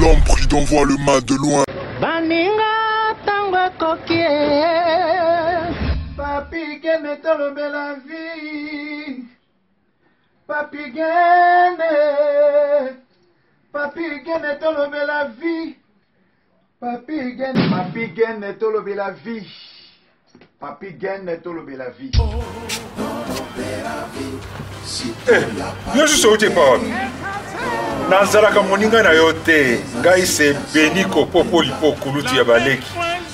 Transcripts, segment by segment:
L'homme prudent voit le mal de loin. Baninga tango kokie. Papi gene tolobe la vie. Papi gene. Papi gene tolobe la vie. Papi gene tolobe la vie. Papi gene tolobe la vie. Yo suis sauté pas. Nazaraka moninga na yote. Ngai se beniko popo lipo kuluti ya baleki.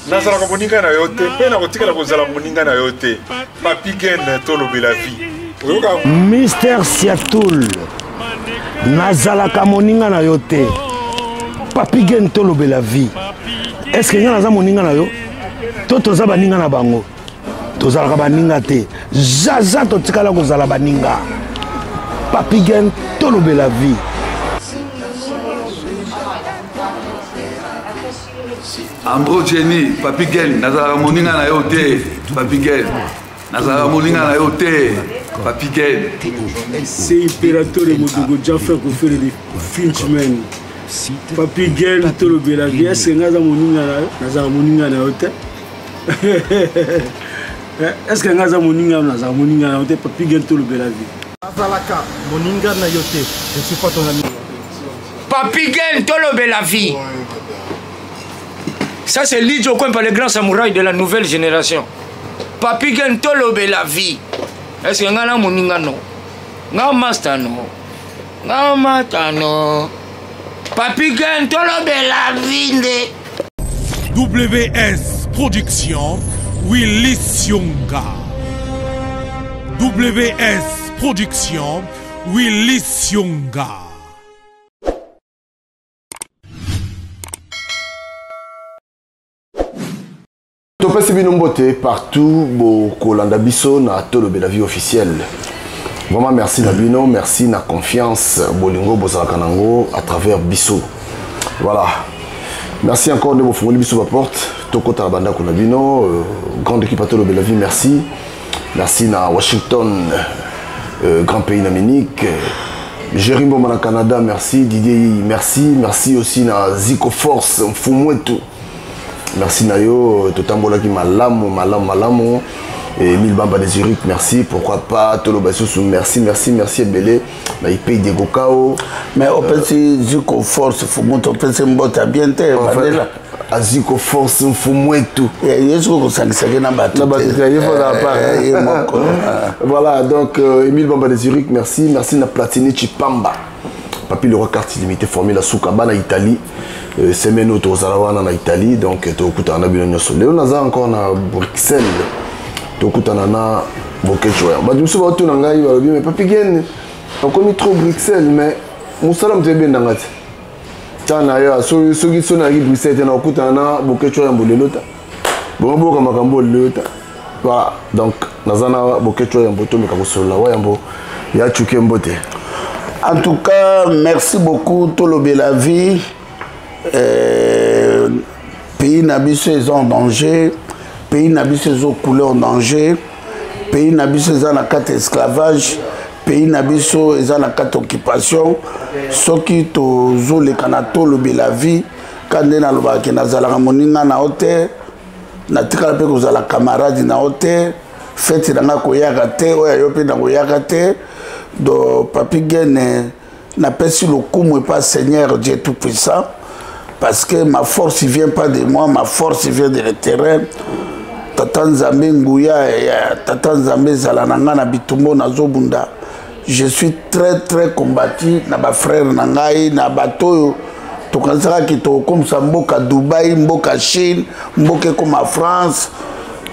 Nazaraka moninga na yote. Pena kotikala kozala moninga na yote. Papi gene tolobe la vie. Mister Siatoul. Nazalaka moninga na yote. Papi gene tolobe la vie. Est-ce que nga naza moninga na yo? Toza baninga na bango. Tozalaka baninga te. Zaza totikala kozala baninga. Papi gene tolobe la vie. Ambro Jenny, Papi gene, nazala moninga na yo te. Papi gene. Nazala moninga na yo te. Papi gene. C'est impérateur de Modogo Jaffa qui fait des Finchman. Papi gene tolobe la vie. Est-ce que nazala moninga na yo te? Est-ce que nazala moninga na yo te? Papi gene tolobe la vie. Nazalaka moninga na yo te. Je suis pas ton ami. Papi gene tolobe la vie. Ça c'est Lidjo Kwempa, le grand samouraï de la nouvelle génération. Papi gene tolobe la vie. Est-ce que ngana moninga no? Nga master no. Nga mata no. Papi gene tolobe la vie. WS Production, Willy Sionga. WS Production, Willy Sionga. Topesi bino mbote partout bo kolanda biso na tolobe la vie officielle. Vraiment merci na bino, merci na confiance bolingo bozalaka nango à travers biso. Voilà. Merci encore de vous fournir biso la porte. Tokota la banda kuna bino, grande équipe à tolobe la vie, merci. Merci na Washington, grand pays d'Amérique. Jérimbo na Canada, merci. Didier, merci. Merci aussi na Zico Force, Mfumwetu. Merci Nayo, Totambola qui malamu. Et Emile Bamba de Zurich, merci. Pourquoi pas Toloba Soussou, merci Ebele. Na pays de Gokao. Mais au petit Zico Force, Fumwetu, au petit Mbota bien te, Bandela. Zico Force, Mfumwetu. Voilà, donc Emile Bamba de Zurich, merci. Merci na Platini Chipamba. Papi le roi carte illimitée formé la Soukaba na Italie. Semaine au Tozalawana en Italie, donc Tokutana Bilonyoso. Léon Nazar encore na Bruxelles. Tokutana na Bokechoya. Bah, du coup, tu n'as mais Papi Gene, on connaît trop Bruxelles, mais Moussalam te bien d'angati. Tiens, d'ailleurs, ceux qui sont à Bruxelles, tu n'as Okutana na Bokechoya Mbolelota. Bon, bon, comme Makambo Lota. Voilà, donc Nazana Bokechoya Mboto, mais Kabosola, Wayambo, ya Tchouké Mbote. En tout cas, merci beaucoup, Tolobe la vie. Pays Nabiso est en danger, pays Nabiso est coulé en danger, pays Nabiso est en carte esclavage, pays Nabiso est en carte occupation. Ce qui tozo le kanato lobe la vie, quand on a loba ki nazala moninga na hote, na tikala pe kozala camarade na hote, fête na koyaka te, oya yope na koyaka te, do Papi Gene na pesi le kumu et pas Seigneur Dieu tout puissant. Parce que ma force ne vient pas de moi, ma force vient de le terrain. Tata Nzambe Nguya, Tata Nzambe Zalananga na Bitumbo na Zobunda. Je suis très combattu na ba frère nangai na bato to kanzaka ki to comme ça mboka Dubaï, mboka Chine, mboka comme en France.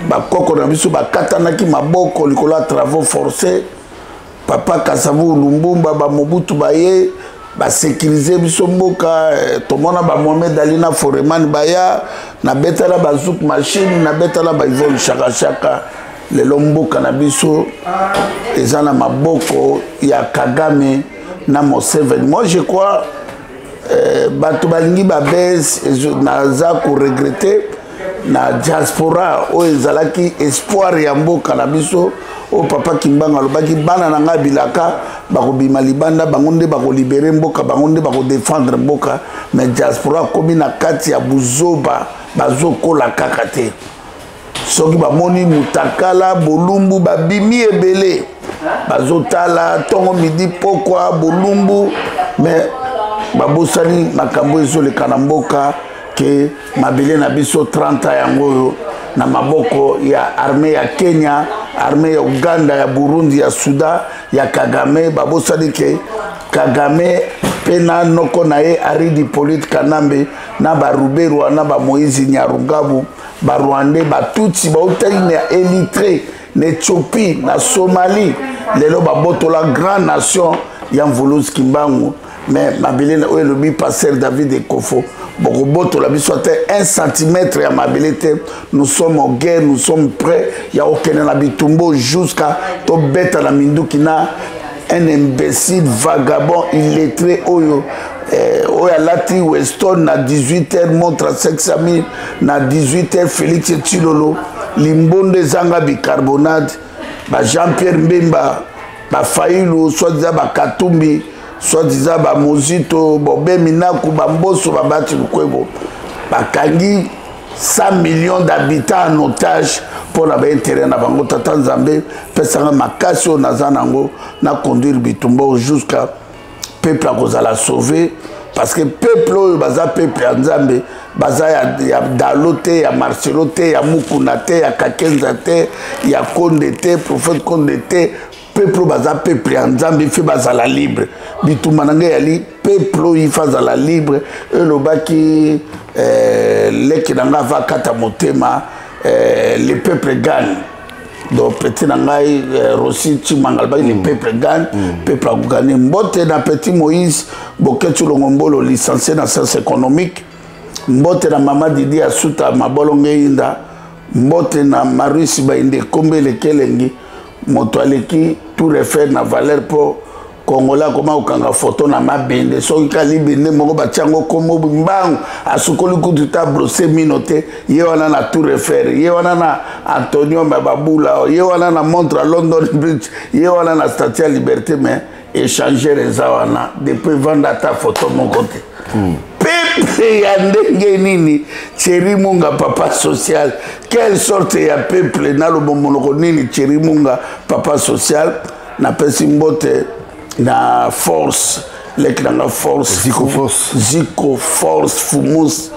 Ba koko na biso ba katana ki maboko likolo a travaux forcés. Papa Kasavu Lumbumba ba Mobutu baye ba sécuriser biso mboka tomona ba Mohamed Ali na Foreman baya na betala ba zouk machine na betala ba Yvonne Chaka le lomboka na biso ezana maboko ya Kagame na Museveni. Moi je crois bato balingi ba baisse naza ko regretter na diaspora oyo ezalaki espoir ya mboka na biso o papa Kimbanga alobaki bana na nga bilaka bakobima libanda bango nde bakolibere mboka bango nde bakodefendre mboka mais diaspora komi na kati ya buzoba bazokola kaka te soki bamoni mutakala bolumbu babimi ebele bazotala ntongo midi pokwa bolumbu mais babosani makambo ezoleka na mboka ke mabele na biso 30 yango oyo na maboko ya armée ya Kenya, armée ya Uganda, ya Burundi, ya Sudan, ya Kagame. Babosani ke Kagame pena noko na ye Aridi Polite Kanambe na Baruberwa na ba Moïse Nyarugabo ba Rwandais ba Tutsi ba utali na Érythrée, na Éthiopie, na Somalie. Lelo baboto la grande nation ya Mvulus Kimbangu mais mabele na oyo lobi pasteur David Ekofo. Bokoboto la biso te 1 cm ya mabilité. Nous sommes en guerre, nous sommes prêts. Ya okene na bitumbo jusqu'à to beta na minduki na un imbécile vagabond illettré oyo oya lati Weston na 18h montre 500 000 na 18h Félix Tshilolo limbonde zanga bicarbonate ba Jean-Pierre Mbemba ba Failu soit ba Katumbi soit disant ba Mozito Bobé Minaku Bamboso Babati Lukwebo bakangi 100 millions d'habitants en otage pour la intérêt na bango tata Nzambe pesanga makasi nazanango na conduire bitumbo jusqu'à peuple a kozala sauver parce que peuple baza peuple ya Nzambe baza ya Dalote ya Marcelote ya Mukunate ya Kakenzate ya Kondete prophète Kondete peuple baza peuple ya Nzambe fait bazala libre bitumananga yali peuple il fazala libre elobaki leki nanga va kata motema le peuple gagne donc petit nangai Rossi Chimangalba le peuple gagne peuple a gagné mbote na petit Moïse Boketu Longombolo licencié dans sciences économiques mbote na mama Didi Asuta mabolonge inda mbote na Marusi Bainde Kombe lekelengi moto aleki tout refaire na valeur pour Congolais comment okanga photo na mabende soki kalibende moko batiango komo mbangu asukoli kututa brosser minote ye wana na tout refaire ye wana na Antonio Bababula ye wana na montre à London Bridge ye wana na statue à Liberté mais échanger les wana depuis vendre ta photo mon côté peuple ya ndenge nini Thierry Munga papa social quelle sorte ya peuple na lo bomonoko nini Thierry Munga papa social na pesi mbote na force l'écran force Zico force Fumus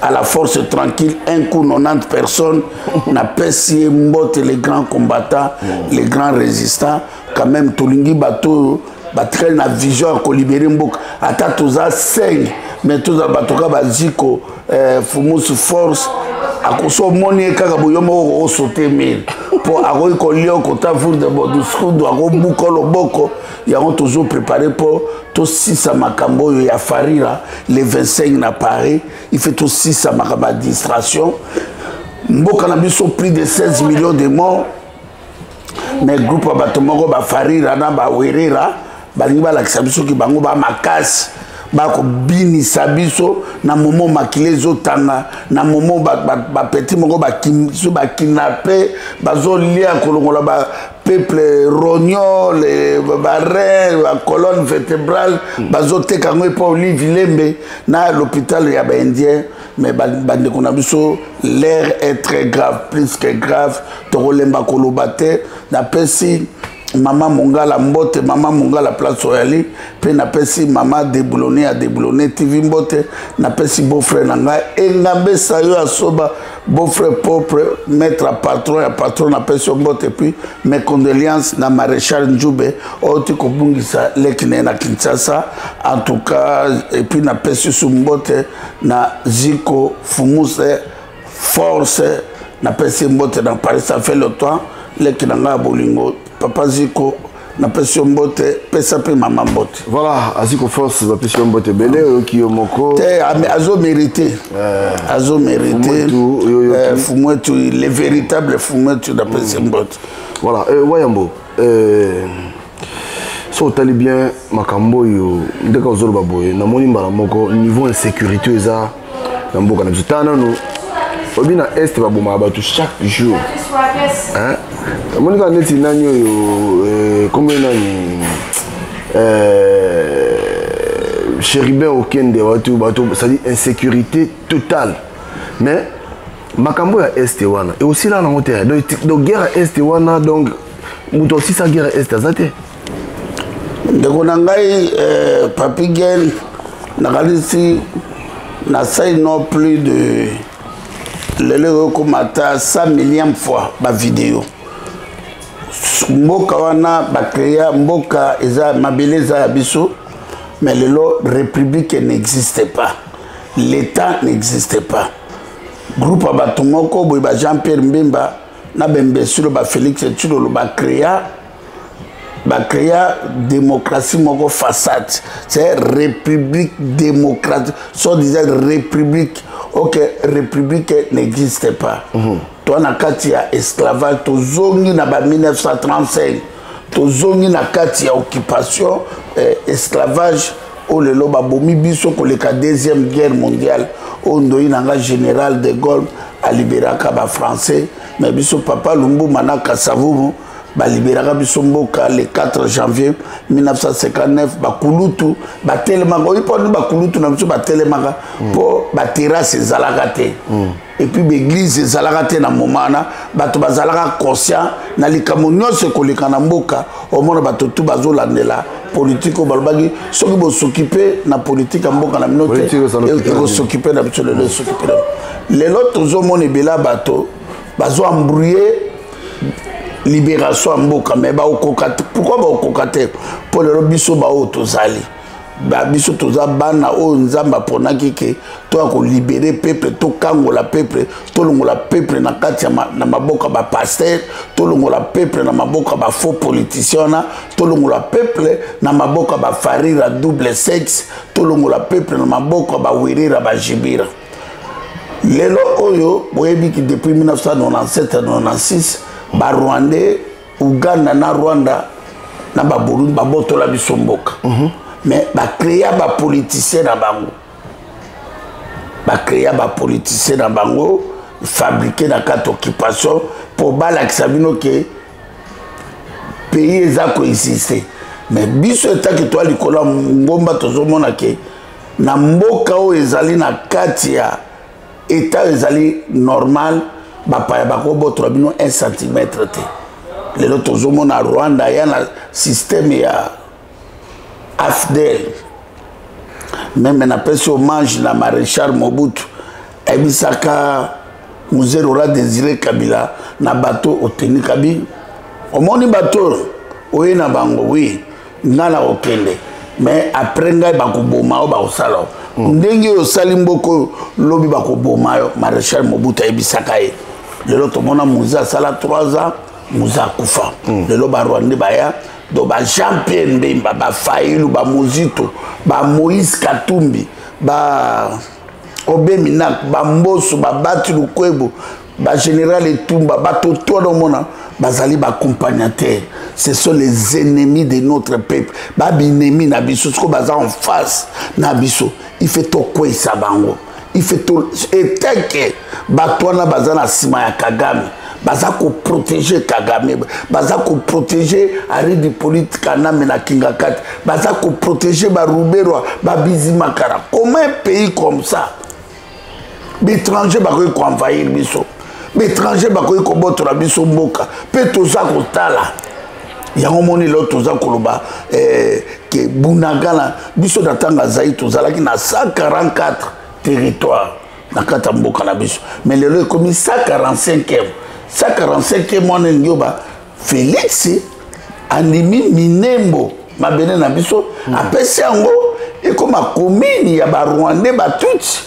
à la force tranquille un coup 90 personnes na pesi mbote les grands combattants les grands résistants quand même tolingi bato batraîne na vision à libérer mboka ata toza 5 mais toza batoka baziko Fumus force akoso moni kaka boyomo o sauter mille pour akoy ko lio ko ta four de bodusku do ako buko loboko ya on toujours préparé pour to 6 makambo ya farira les 25 na Paris il fait tout 6 makamba distraction mboka na biso plus de 16 millions de morts mais groupe abatomoko ba farira na ba werera balingi balakisa biso ki bango ba makasi bako bini sabiso na momo makile zotanga na momo ba petit moko ba kidnappé bazo lia kolongola ba peuple rognon les barres la colonne vertébrale bazo teka ngo pa Olivier na l'hôpital ya ba indien mais bande konabiso l'air est très grave plus que grave to kolemba kolobate na pesi Maman Mongala Mbote, Maman Mongala Place Royali, puis na pesi Maman déboulonné à déboulonné TV Mbote, na pesi beau-frère Nanga, et Ngambe Sayo à Soba, beau-frère propre, maître à patron na pesi Mbote, puis mes condoléances na maréchal Njoube, Oti Kobungisa, Lekine na Kinshasa, en tout cas, et puis na pesi Mbote, na Zico, Fumuse, Force, na pesi Mbote dans Paris, ça fait le temps, Lekine na Bolingo. Papa Zico na pession mbote pesa pe maman mbote voilà Aziko force va pession mbote belé qui moko te azo mérité Fumwetu les véritables Fumwetu na pession mbote voilà Wayambo so tali bien makambo yo ndeka ozolo baboye na moni mbala moko niveau insécurité eza na mboka na bitana no Obina Est va bomba bateau chaque jour. Hein? Monica neti nani yo combien nani Chéribin au Kende bateau ça dit insécurité totale. Mais makambo ya Est wana et aussi là na moteur donc guerre Est wana donc muto aussi sa guerre Est azate. Ndeko na ngai Papi Gen nakalisi na sai non plus de lelo komata 100 millième fois ba vidéo mboka wana ba créer mboka eza mabeleza ya biso mais lelo république n'existait pas, l'état n'existait pas. Groupe abatumoko boy ba Jean-Pierre Mbemba na bembesuro ba Félix Tshilolo ba créa démocratie moko façade, c'est république démocratique, soit disait république, ok, république n'existait pas. Toi na kati ya esclavage tozongi na ba 1935, tozongi na kati ya occupation esclavage o lelo ba bomi biso koleka deuxième guerre mondiale o ndoyi nanga général de Gaulle a libéraka ba français mais biso papa Lumumba na Kasavubu ba libéraka biso mboka le 4 janvier 1959 ba kulutu ba telemaka oyiponi ba kulutu na biso ba telemaka po ba terrasse ezalaka te et puis l'église ezalaka te na momana bato bazalaka conscient na likambo nyonso koleka na mboka omona bato tu bazolandela politique o balobaki soki bo s'occuper na politique mboka na minote et s'occuper na biso lelo s'occuper lelo tozomona ebela bato bazo embrouiller libération mboka mais ba okokate pourquoi ba okokate pour le biso ba otozali ba biso toza bana o nzamba ponaki ke to ko libérer peuple to kangola peuple to longola peuple na kati na maboka ba pasteur to longola peuple na maboka ba faux politiciens to longola peuple na maboka ba farira double sexe to longola peuple na maboka ba wirira ba jibira lelo oyo boyebi ki depuis 1997-96 ba Rwandais Uganda na Rwanda na ba Burundi ba botola biso mboka mais ba créer ba politicien na bango ba créer ba politicien na bango fabriquer na carte occupation pour balakisa bino ke pays eza ko exister mais biso eta ki to likola ngomba tozomona ke na mboka o ezali na kati ya eta ezali normal bapaya bakobotola bino 1 cm te lelo tozomona Rwanda ya na système ya AFDEL même na pesi hommage na maréchal Mobutu ebisaka Mzee Laurent Désiré Kabila na bateau oteni kabi omoni bateau oye na bango oui ngana okende mais après ngai bakoboma o bakosala ndenge osali mboko lobi bakoboma yo maréchal Mobutu ebisaka ye lelo tomona Mzee asala 3 ans Mzee akufa lelo ba Rwanda baya do ba Jean-Pierre Mbemba ba Fayulu ba Mozito ba Moïse Katumbi ba Obeminak ba Mboso ba Bati Lukwebo ba Général Etumba ba Toto mona bazali ba accompagnateur. Ce sont les ennemis de notre peuple. Ba binemi na biso ko baza en face na biso il fait to kwesa bango il fait to eteke ba tona baza na sima ya Kagame baza ko protéger Kagame baza ko protéger arrêt politique na mena Kingakati baza ko protéger ba Rubero ba Bizimakara. Comment un pays comme ça l'étranger ba ko envahir biso l'étranger ba ko botola biso mboka pe toza ko tala yango moni lo toza koloba ke Bunagana biso datanga zai tozalaki na 144 territoires na kata mboka na biso mais lelo est comme 145e 145e mwana ngioba Félix andimi Minembo mabene na biso apesi yango ekoma commune ya ba Rwandais ba tutsi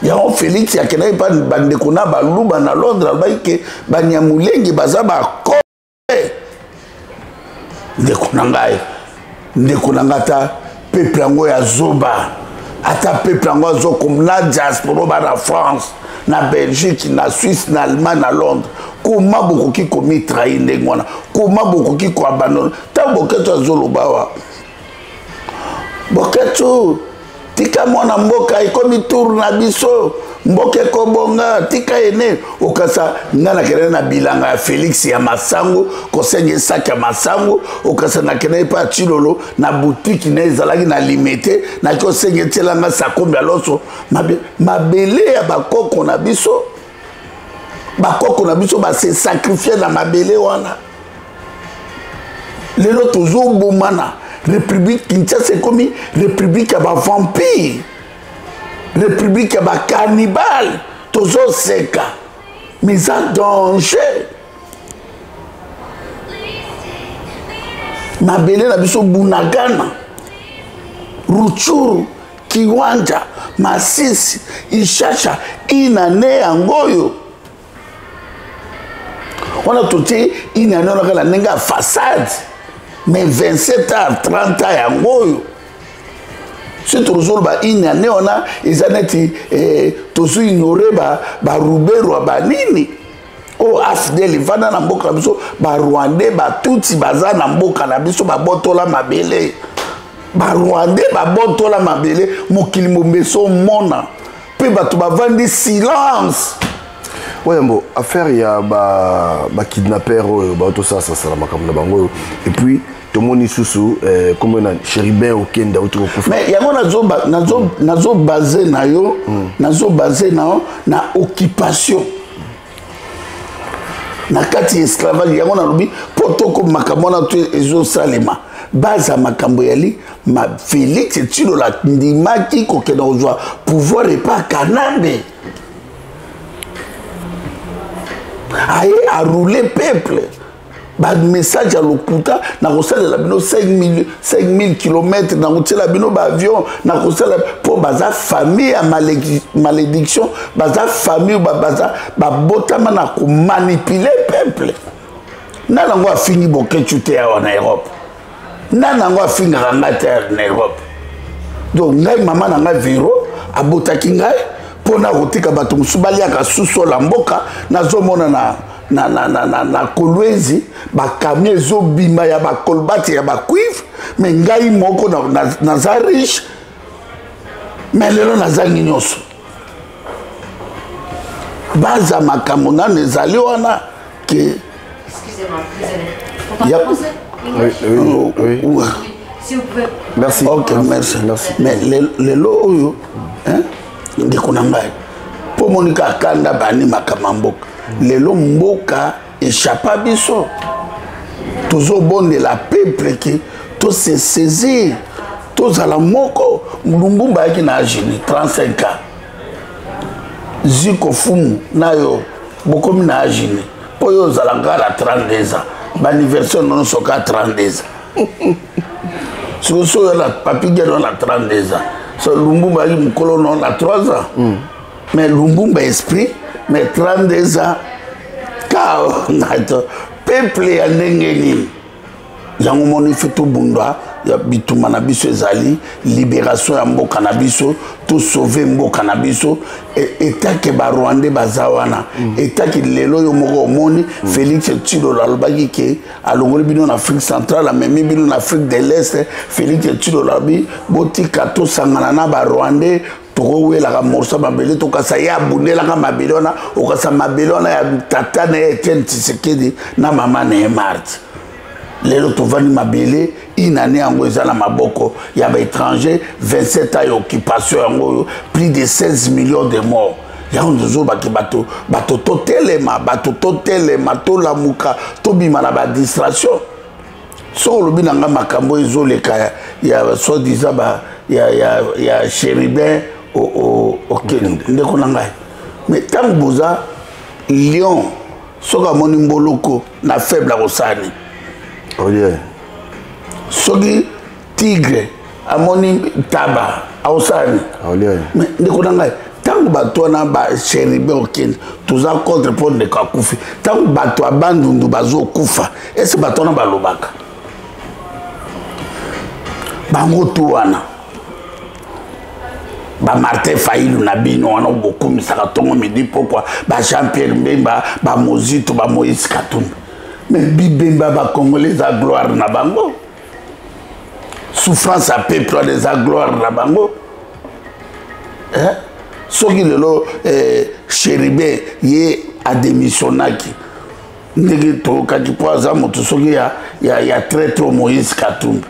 yango Félix yakena pa bandeko na baluba na Londres albaike banyamulengi baza ba ko ndeko nangata peuple yango ya zoba ata peuple yango azokom na diaspora ba na France na Belgique na Suisse na Allemagne na Londres koma bokoki komi trahir ndenge wana koma bokoki ko abandonner ta boketo azoloba wa boketo tika mwana mboka ikomi tour na biso mboke kobonga tika ene okasa ngana kene na bilanga ya Félix ya Masango kosenge sac ya Masango okasa na kene pa Chilolo na boutique na ezalaki na limité na kosenge telanga sakombe aloso mabele ya bakoko na biso ba se sacrifier na mabele wana lelo tozo bomana République Kinshasa c'est comme République ya ba vampire République ya ba cannibale tozo seka mais en danger mabele na biso Bunagana Ruchuru Kiwanja Masisi Ishasha inane yangoyo on a tout inane on a la nenga façade mais 27 ans 30 ans yangoyo c'est toujours ba inane on a izaneti tozo ignorer ba rubero ba nini o afdeli vana na mboka biso ba Rwandais ba tuti baza na mboka na biso ba botola mabele ba Rwandais ba botola mabele mokili mombeso mona pe bato ba vandi silence. Ouais, bon, affaire il y a ba kidnapper tout ça la makambo na bango et puis tout le monde sous comme on a chéribin au Kenya ou tout mais yango nazo basé na yo nazo basé na occupation na kati esclavage yango na lobi poto ko makambo na to ezo salema baza makambo yali ma Félix Tshilo la ndimaki ko kena ozwa pouvoir et pas Kanambe aye a rouler peuple bad message à l'okuta na kosala la bino 5000 km na kotela bino ba avion na kosala pour baza famille à malédiction baza famille baza ba botama na ko manipuler peuple nana ngo afini boke chute ya en Europe nana ngo afini ngata en Europe donc ngai mama na ngai viro abotaki ngai pona kotika bato musubali aka suso la mboka nazomona na Kolwezi ba camion zo bima ya ba kolbati ya ba cuivre mais ngai moko na za riche mais lelo na za nyonso baza makambo na nezali wana ke excusez-moi oui. Si vous pouvez merci ok merci mais lelo oyo hein ndiko na ngai po monika kanda bani makamamboka lelo mboka échappa biso tozo bonde la peuple qui to se saisir tous à la moko Lumumba qui na agini 35 ans Ziko Fumu nayo bokomi na agini po yo zalanga la 32 ans ba anniversaire non soka 32 ans so la papi gelo na 32 ans so Lumumba qui mukolo non na 3 ans mais Lumumba esprit mais 32 ans kao nato peuple ya ndengeni yango moni feto bundwa ya bituma na biso ezali libération ya mboka na biso to sauver mboka na biso etake ba Rwandais bazawana etake lelo yo moko moni Félix Tshilo lalobaki ke alongoli bino na Afrique centrale amemi bino na Afrique de l'Est Félix Tshilo labi botika to sangana na ba Rwandais toko wela morso mabele to kasa ya bundela ka mabele ona okasa mabele ona ya tata na Etienne Tshisekedi na mama na Marthe lelo tovani mabele inane yango ezala maboko ya ba étranger 27 ans d'occupation yango plus de 16 millions de morts yango nzozo baki bato totelema to lamuka to bima na ba distraction so lobi nanga makambo ezoleka ya so disant ba ya chéribin au Kenya ndeko nanga mais tant boza lion soka moni mboloko na faible a kosani oh yeah soki tigre amoni taba a kosani oh yeah mais ndeko nanga tant bato na ba chéribe au Kenya toza contre pour de kakufi tant bato abandundu bazo kufa est-ce bato na balobaka bango to wana ba Martin Fayulu na bino wana beaucoup misaka tongo midi pourquoi ba Jean-Pierre Mbemba ba Mozito ba Moïse Katumbi mais Bibemba ba Congolais à gloire na bango souffrance à peuple des à gloire na bango hein soki lelo Chéribé ye adémissionnaki ndenge tokaki po aza moto soki ya traître Moïse Katumbi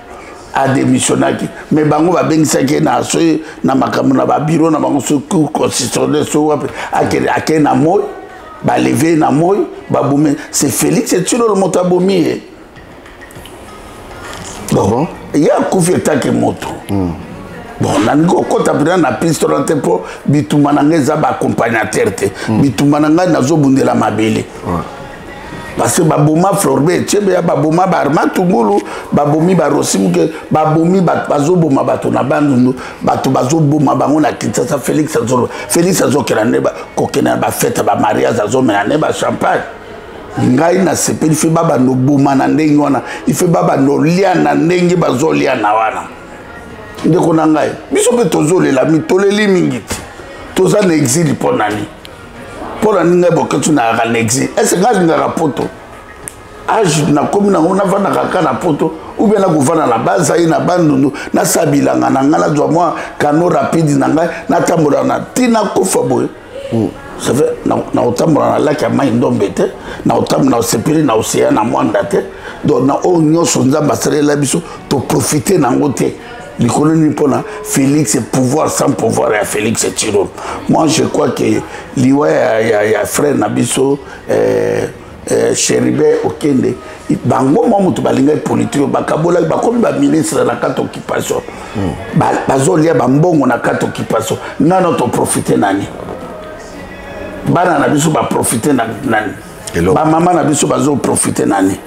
adémissionnaki mais bango babengisaki na so na makambo na babiro na bango so cour constitutionnel so wape ake na moi balevé na moi babomi c'est Félix Etilo le moto abomi bon ya kufi etake moto bon nango kota pena na piste na tempo bituma nanga za ba accompagnateur te bituma nanga nazobundela mabele parce que baboma Florbe tchebe ya baboma barma tungulu babomi barosimuke babomi bazoboma bato na bandundu bato bazoboma bango na Kinshasa Félix azokela neba kokena ba fête ba mariage azomena neba champagne ngai na sepeli fe baba no boma na ndenge wana ife baba no lia na ndenge bazolia na wana ndeko na ngai biso pe tozolela mitoleli mingi toza na exil po nani pour ninga boketu na exil est-ce que ngaka poto age na komi na ngona vana kaka na poto ou bien na govana na base na bandundu na sabilanga na ngala zwa moi kano rapide na ngai na tambola na tina kofa boy ça fait na otambola na laki ya mai ndombe te na otambola na sepeli na océan na mwanda te donc na o nyonso nzamba salela biso to profiter na ngote les colonies pour Félix et pouvoir sans pouvoir et Félix et Tiro. Moi je crois que l'Iwa y a frère Nabiso Chéribé Okende bango mo mutu balinga politique bakabola bakomi ba ministre na carte occupation bazolia bambongo na carte occupation nano to profiter nani bana na biso ba profiter nani ba mama na biso bazo profiter nani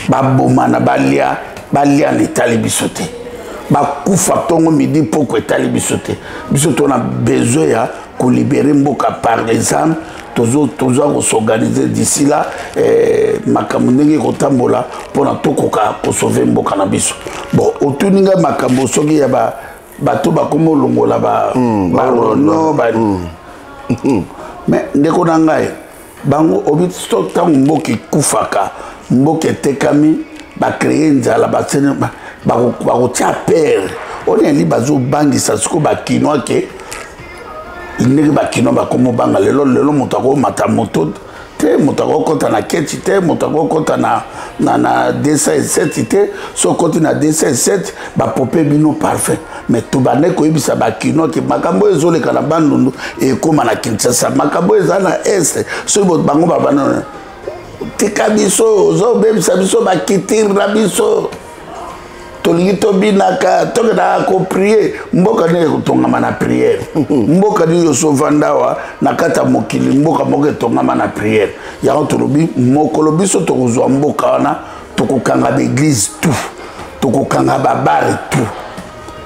ba boma na balia na Italie bisote bakufa tongo midi poko etali bisote bisoto na besoin ya ko libérer mboka par exemple tozo s'organiser d'ici là makambo ndenge kotambola pona tokoka ko sauver mboka na biso bon otuninga makambo soki ya bato bakomo longola barono mais ndeko na ngai bango obito tango mboki kufaka mboki etekami ba créer nzala ba tsene ba tia père on est li bazo bangi sa siko ba kinoa ke ndenge ba kinoa ba komo banga lelo motako mata moto te motako kota na keti te motako kota na D7 te so koti na D7 ba popé bino parfait mais to bane ko ibisa ba kinoa ke makambo ezole kana bandundu e koma na Kinshasa makambo ezana est so bango ba banana tika biso zo bebisa biso ba kitir na biso tolingi tobinaka tokena ko prier mboka ne tongama na prière mboka ni yoso vandawa na kata mokili mboka moke tongama na prière ya tolobi mokolo biso tokozwa mboka wana tokokanga l'église tout tokokanga babare tout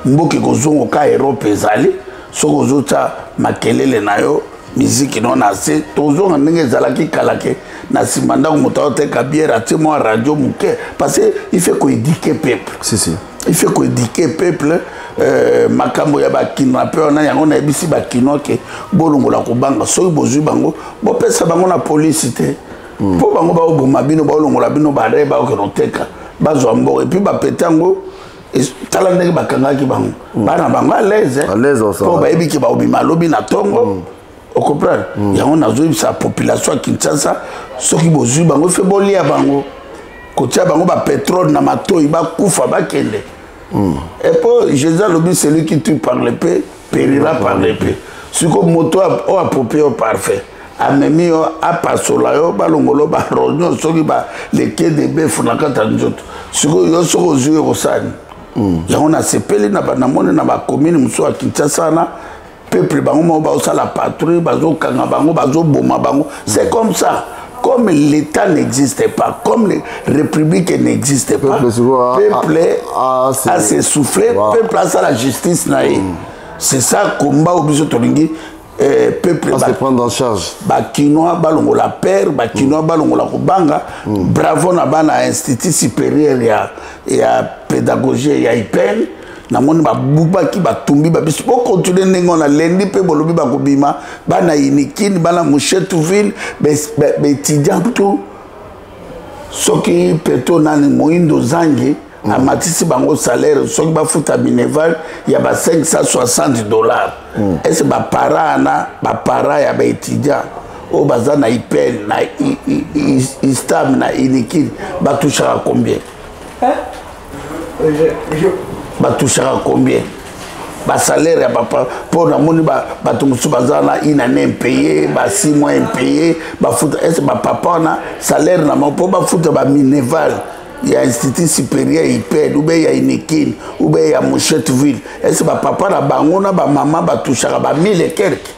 mboka kozongo ka Europe ezali soko zota makelele nayo musique non assez tozo ndenge zalaki kalake na simanda moto teka bière atimo radio muke parce que il fait ko éduquer peuple si il fait ko éduquer peuple makambo ya bakino pe na yango na bisi bakino ke bolongola ko banga so bozui bango bo pesa bango na police te po bango ba oboma bino ba olongola bino ba reba ko roteka bazwa mbo et puis ba petango tala ndenge bakangaki bango bana bango à l'aise po ba ebiki ba obima lobi na tongo au comprendre yango nazo sa population à Kinshasa soki bozui bango fe bolia bango kotia bango ba pétrole na matoi ba kufa ba kende et puis Jésus lobi celui qui tue par l'épée périra par l'épée siko moto a approprié au parfait amemi a pasola yo balongolo ba ronyo soki ba le quai de bœuf na kata njoto siko yo soko zui rosani yango na sepeli na banamone na ba commune muso à Kinshasa na peuple bango mo ba osala patrouille bazo kanga bango bazo boma bango c'est comme ça comme l'état n'existe pas comme les républiques n'existent pas peuple a s'essoufflé peuple a sa la justice na c'est ça combat obiso tolingi peuple va se prendre en charge bakinoa balongo la père bakinoa balongo la kobanga bravo na bana institut supérieur ya pédagogie ya IPEN na moni ba buba ki ba tumbi ba biso ko continuer ndenge na lendi pe bolobi ba kobima bana inikini bana Mouchetuville be étudiant tout soki peto nani moindo zangi amatisi bango salaire soki bafuta mineval ya ba $560. Est-ce bapara ya baétudiant oyo baza na IPEL na ISTAM na INIKID batouchaka combien? Batouchaka combien? Basalaire ya papa mpo namoni bato mosusu baza na une année impayé 6 mois impayé bafuta. Est-ce bapapa wana salaire na bango mpo bafuta bamineval ya institut supérieur IPED ou bien ya INIKID ou bien ya Mouchetteville? Est-ce bapapa na bango na bamama batouchaka 1000 et quelques?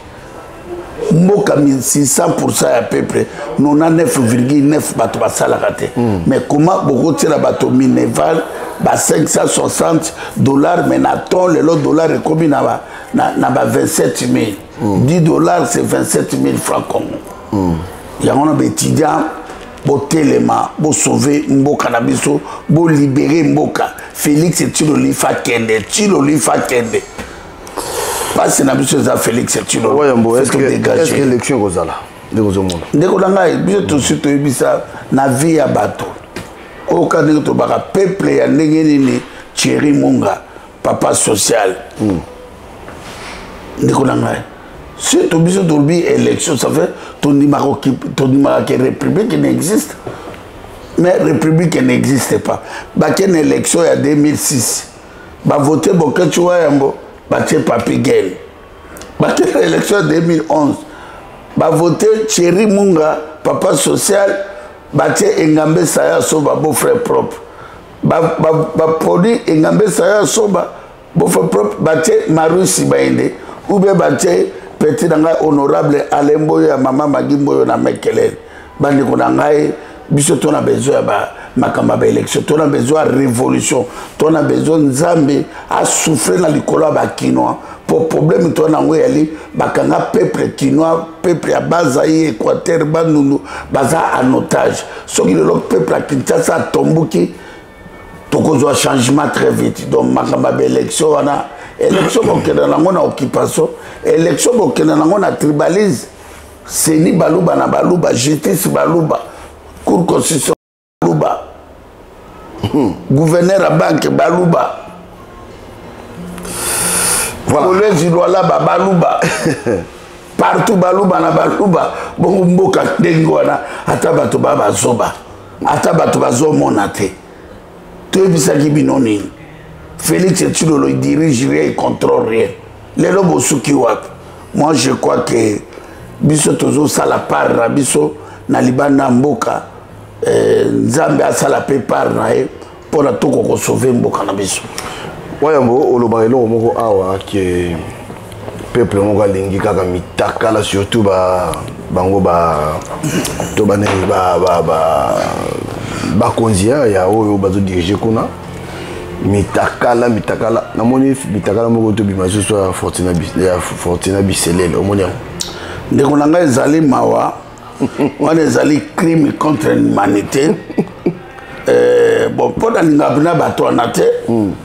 Mboka 600% à peu près 99,9 bato basalaka te. Mais comment beaucoup tira bato mineval $560 mais na ton le lot dollar est commis na 27 000 $10 c'est 27 000 francs congolais. Yango na étudiant bo telema bo sauver mboka na biso bo libérer mboka. Félix Tshilolo Fakende parce na biso za Félix Tshilolo. Est-ce que l'élection kozala ndeko nanga biso to surtout ebisa na vie ya bato au cas de to baka peuple ya ndenge nini Thierry Munga papa social ndeko nanga si to biso to bi élection ça fait ton numéro que république n'existe mais république n'existe pas baken élection ya 2006 ba voter Bokachwa yambo batie Papi Gueye baken élection ya 2011 ba voter Thierry Munga papa social batie Engambe Saya Soba beau frère propre ba produit Engambe Saya Soba beau frère propre batie Marusi Bainde ou bien batie petit nanga honorable Alembo ya mama Magimbo na Mekele bandi ko ngai biso to na besoin ya makamba ba élection to na besoin révolution to na besoin Nzambe a souffrir na likolo ba kinois pour problème to na ngoyali bakanga peuple kinois peuple ya Bazaï Équateur Bandundu baza en otage soki le peuple à Kinshasa tombuki to kozo changement très vite donc makamba ba élection wana élection bokena nango na occupation élection bokena nango na tribalisme seni baluba na baluba justice baluba cour constitution baluba gouverneur à banque baluba voilà les là baluba partout baluba na baluba bongo mboka dengo wana ata bato bazoba ata bato bazomona te to ebisaki binoni Félix Tshilolo il dirige rien, il contrôle rien. Les lobos souki wap. Moi je crois que biso tozo sala par biso na libana mboka Nzambe asala pe par na e pour la toko ko sauver mboka na biso. Wayambo oloba eloko moko awa ke peuple moko alingi kaka mitakala surtout bango to bane konzia ya oyo bazo diriger kuna mitakala namoni mitakala moko to bimaso so Fortina Biselele omoni ndeko nanga ezali mawa wana ezali crime contre l'humanité bon pona ninga bato wana te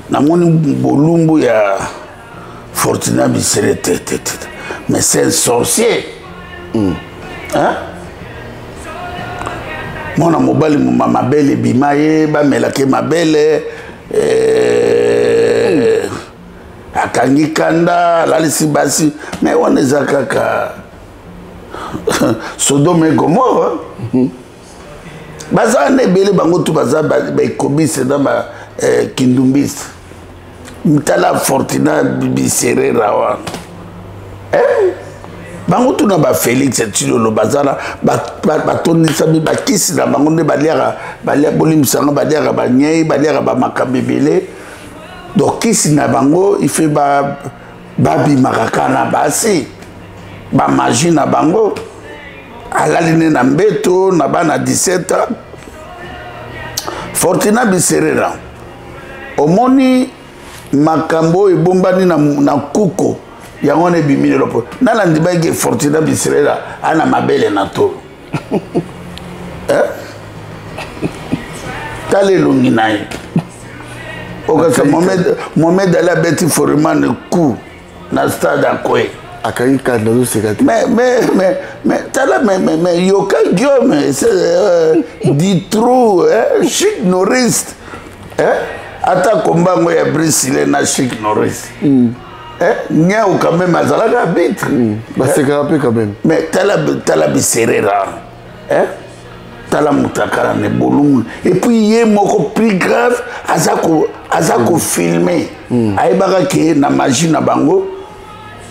namoni bolumbu ya Fortina Biselele mais c'est un sorcier hein mona mobali mabele bimaye bamelake mabele akangi kanda lalisi basi mais on eza kaka Sodome et Gomorre baza na ebele bango tu baza baekobise na kindumbisi mtala Fortina Biselele wana bango tu na Félix Tshilolo bazala batondisa bakisi na bango nde balia bolimisanga baliaka banyei baliaka bamakambo ebele donc kisi na bango ife babimaka kaka na basi bamagie na bango alali ne na mbeto na bana 17 ans Fortina Biselele omoni makambo ebombani na kuko yango ne bimile lopo nala ndibaki Fortina Biselele ana mabele na to tale lungi naye okasa Mohamed Ali abeti Foreman coup na stade Akoe akangi kanda zo sekati mais tala mais yoka Guillaume c'est Ditrou Chic Noriste ata combat ngo ya Brisile na Chic Norris nya ou quand même azalaka arbitre bah c'est grave quand même mais tala biserera tala mutakala ne bolum et puis yé moko plus grave azako filmer ayebaka ke na magie na bango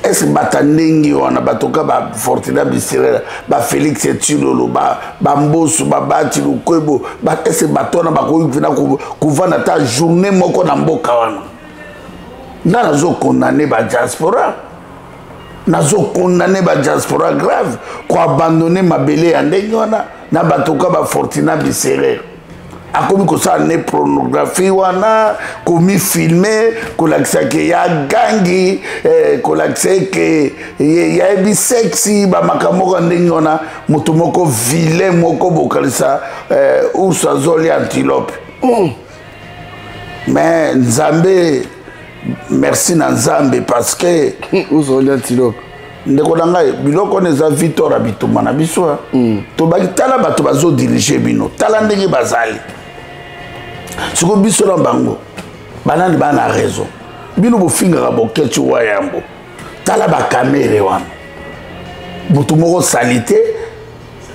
est-ce batandengi wana batoka ba Fortuna biserera ba Félix Etulolo ba Mbosso ba Bati Lukwebo ba est-ce batona ba ko vina kuvana ta journée moko na mboka wana nazo condamné ba diaspora grave ko abandonner mabele ya ndenge wana na batoka ba Fortuna biserera akomi ko sa ne pornographie wana komi filmer ko lakisa ke ya gangi ko lakisa ke ya bi sexy ba makamoko ndenge wana moto moko vilain moko bokalisa ours azoli antilope mais Nzambe merci na Nzambe parce que uzoli antilope ndeko na ngai biloko neza Victor Abituma na biso to bakitala bato bazo diriger bino tala ndenge bazali siko biso na bango banani bana raison bino bofingaka bokechi wa yambo tala ba kamere wana mutu moko salite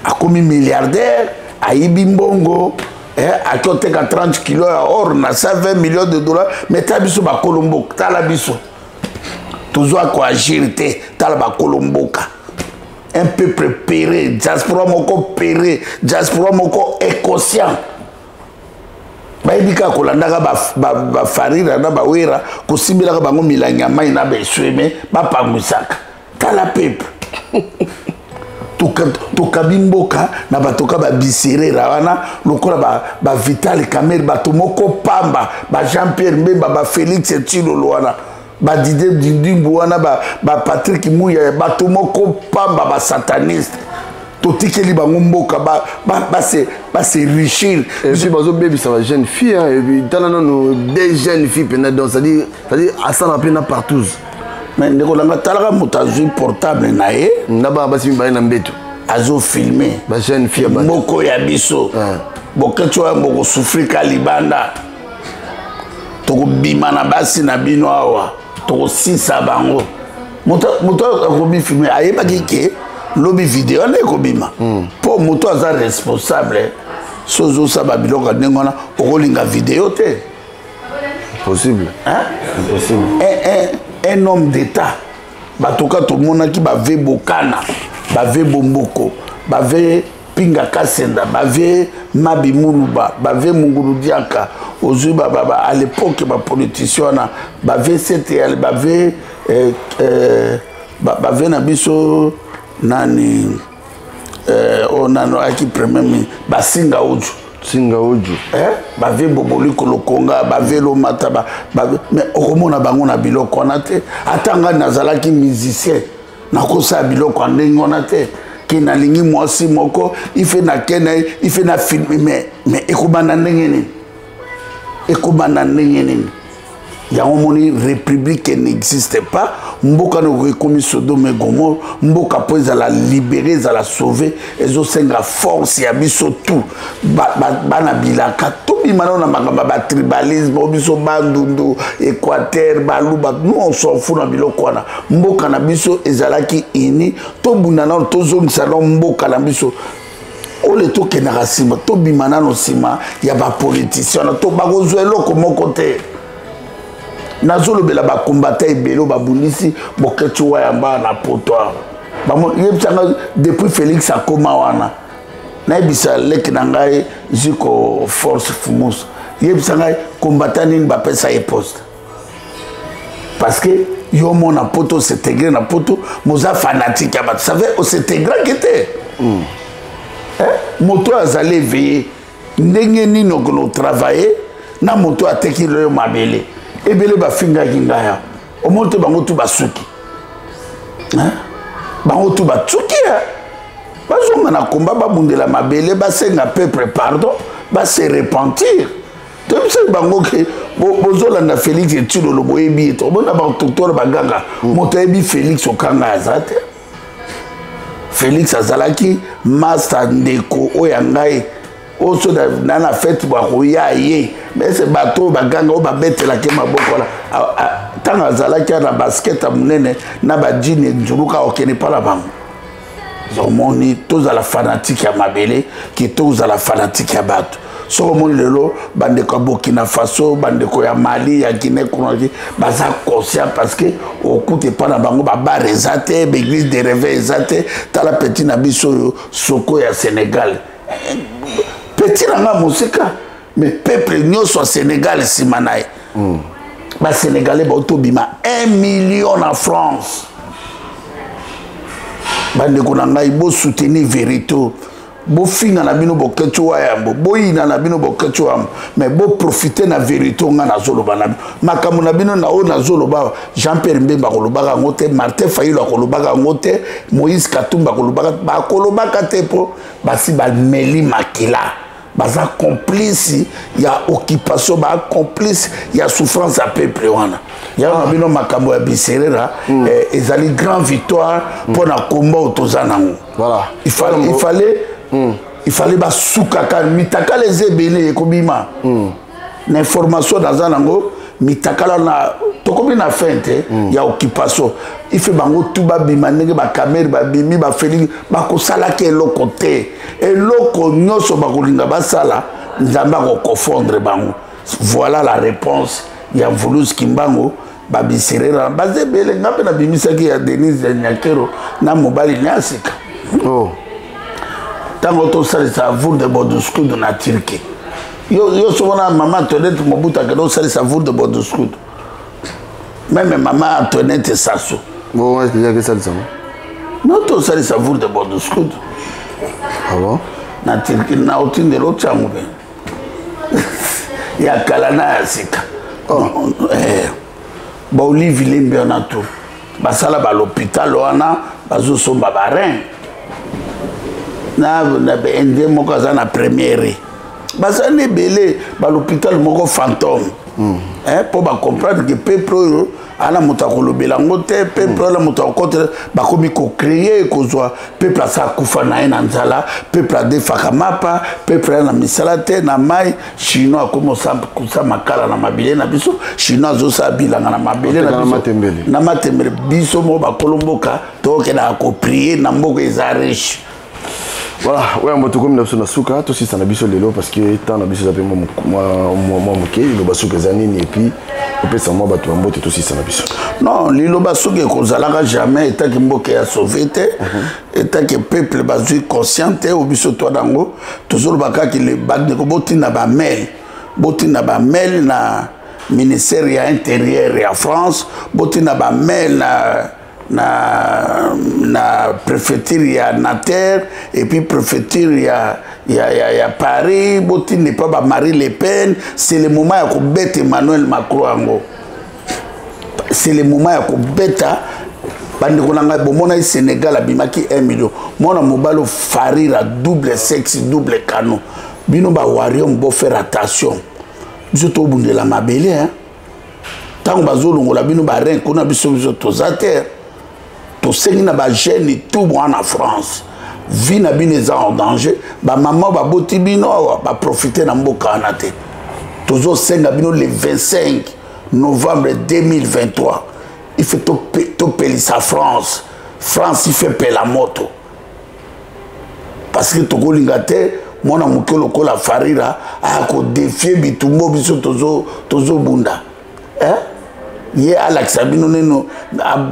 akomi milliardaire ayibi mbongo akoteka 30 kilos ya or na 120 millions de dollars mais ta biso ba kolombo tala biso toujours ko agir te tala ba kolomboka un peu préparé diaspora moko péré diaspora moko inconscient baibika kolandaka ba farira na ba wera kosimbelaka bango milangi ya mai na besweme bapangwisaka tala pepe tukabimboka na batoka ba biserera wana lokola ba Vital Kamerhe bato moko pamba ba Jean-Pierre Mbemba ba Félix Etulolo wana ba Didier Dindimbu wana ba Patrick Mouya bato moko pamba ba sataniste totikeli bango mboka ba se richir et puis bazo baby ça va jeune fille et puis talana no des jeunes filles pendant donc ça dit asana pena partout mais ndeko langa talaka mutazu portable na ye ndaba basi mbaye na mbeto azo filmer ba jeune fille ba moko ya biso bokecho ya mboko sufrika libanda toko bima na basi na bino awa toko sisa bango moto akobi filmer ayeba kike lobi vidéo na ekobima po moto aza responsable sozo saba biloko ndengona okolinga vidéo te possible impossible un homme d'état batoka tomonaki bave bokana bave bomboko bave pinga kasenda bave mabi muluba bave mungulu diaka ozui à l'époque ba politicien na bave CTL bave bave na biso nani onano aki premier ministre basinga uju bave boboli kolokonga bave lo mata mais okomona bango na biloko wana te atanga nazalaki musicien nakosa biloko ndenge wana te ke nalingi mwasi moko ife na kene ife na film mais ekobanda ndenge nini yango moni république n'existe pas mboka no ekomi Sodome Gomorrhe mboka po ezala libéré ezala sauvé ezosenga force ya biso tout bana bilaka tobima na makambo ba tribalisme biso bandundu Équateur baluba nous on s'en fout na biloko wana mboka na biso ezalaki ini tobunda na tozongisa na mboka na biso ole tokendaka nsima tobima nano nsima ya bapoliticien to bakozwa eloko moko te nazolobela bakombata ebele babundisi bokechi wa yamba na potoir yebisanga depuis Félix akoma wana nayebisa leki na ngai ziko force fumus yebisanga kombata nini bapesa ye poste parce que yo mona poto s'intégrer na poto moza fanatique ya bato savait osintégraki te moto azali éveillé ndenge nini okono travailler na moto ateki loyo mabele ebele bafingaki ngaya omonte bango tu basuki bango tu batsuki bazonga na komba babundela mabele basenga peuple pardon base repentir tobisa bango ke bozolanda Félix Etulolo boyebi eto obona badoktor baganga moto ayebi Félix okanga aza te Félix azalaki master ndeko oyo ya ngai oso na na fête ba koya ye mais c'est bateau baganga o ba betela ke maboko la tanga zala ki na basket munene na ba jean njuruka okene pala bango zomoni toza la fanatique ya mabele ki toza la fanatique ya bato soko moni lelo bandeko ya Burkina Faso bandeko ya Mali ya Guinée Conakry baza conscient parce que okute pa na bango ba rezate l'église de réveil ezate tala petit na biso soko ya Sénégal petit nanga musika mais peuple nyonso Sénégal simanaye ba Sénégalais ba otobima 1 million en France bandeko nanga ibo soutenir vérité bo finga na bino bo ketua yambo bo ina na bino bo ketua yambo mais bo profiter na vérité nga na zoloba na makamu na bino na o na zoloba Jean-Pierre Mbemba kolobaka ngote Martin Fayulu kolobaka ngote Moïse Katumba kolobaka ba kolobaka tepo basi ba meli makila baza complice ya occupation ba complice ya souffrance à peuple wana ya na bino makambo ya biserera ezali grand victoire pour na combat otozanango voilà il fallait ba soukaka mitaka les ebele ekobima l'information dans zanango mitaka na tokobi na fente ya occupation il fait bango tuba bima ndenge ba caméra ba bimi ba feli ba kosala ke eloko te eloko nyonso ba kolinga basala nzamba ko confondre bango voilà la réponse ya Mvulus Kimbango ba biserera bazebele ngape na bimisaki ya Denise Nyakero na mobali nyasika tango to salisa vour de Bodoscoud na Turquie yo sona maman Antoinette Mobutu que salisa vour de Bodoscoud même maman Antoinette Sassou bon est-ce qu'il y a que ça non to salisa vour de Bodoscoud ah bon na Turquie na otinde lo changu ya kalana asika ba Olivier Lembe na tout basala ba l'hôpital wana bazo somba ba rein na ende moko aza na première baza ne belé ba l'hôpital moko fantôme pour ba comprendre que peuple ana moto akolobela ngo te peuple ala moto akotre ba komi ko créer kozwa peuple asa kufa na ena nzala peuple adefaka mapa peuple na misala te na mai chinois akomo kusa makala na mabele na biso chinois azosa bilanga na mabele na biso na matembele biso mo ba kolomboka to ke na ko prier na mboko eza riche. Voilà, ouais, on va tout comme na suka, tout si ça na biso lelo parce que tant na biso zape moi moké, le basuka zanini et puis on peut ça moi batu mbote tout si ça na biso. Non, lilo basuka ko zalaka jamais état que mboke a sauvé te, état que peuple bazui conscient au biso to dango, toujours baka ki le bag de boti na ba mail na ministère ya intérieur ya France, boti na ba mail na préfecture ya Nanterre et puis préfecture ya Paris boti n'est pas ba Marie Le Pen c'est le moment ya ko bête Emmanuel Macron c'est le moment ya ko beta bande ko nanga bomona Sénégal abimaki 1 million mona mobalo farira double sexe double canon bino ba wario mbo faire attention biso to bundela mabele hein tango bazolongola bino ba rein kuna biso tozate to sengi ba jeune tout en France vie na bino eza en danger ba maman ba boti bino ba profiter na mboka na te tozo senga bino le 25 novembre 2023 il fait to pelisa France il fait pela moto parce que to kolinga te mona mokolo ko la farira a ko défier bitumbo biso tozo bunda ye Alex abino neno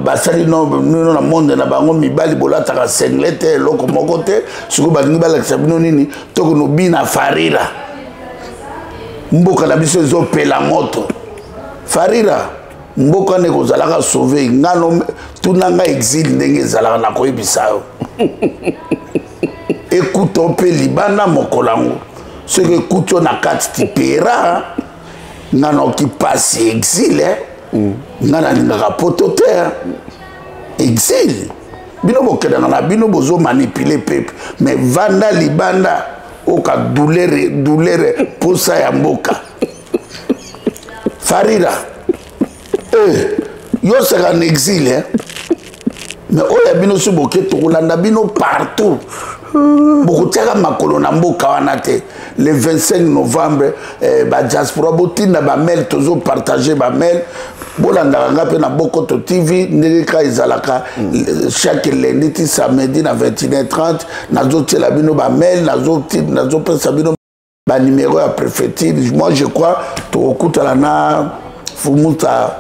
basali no na monde na bango mibali bolataka senglete loko moko te suko balingi Alex abino nini toko no bina farira mboka na biso zo pela moto farira mboka ne kozalaka sauver ngano tunanga exil ndenge zalaka na koyebisa yo écoute on peut libana mokolango ce que écoute na kati tipera ngano qui passe exil ngana lingaka poto te exil bino bokedanga na bino bozo manipuler peuple mais vanda libanda oka douleur posa ya mboka farira yo sera en exil mais oya bino so boke tokolanda bino partout bokotiaka makolo na mboka wana te le 25 novembre badiaspora botinda bamail tozopartage bamail bolandaka nga mpe na Bokoto TV ndenge ka ezalaka chaque lundi ti samedi na 21h30 nazotiela bino bamail nazopesa bino banumero ya préfecture. Moi je crois tokokutana na Fumuta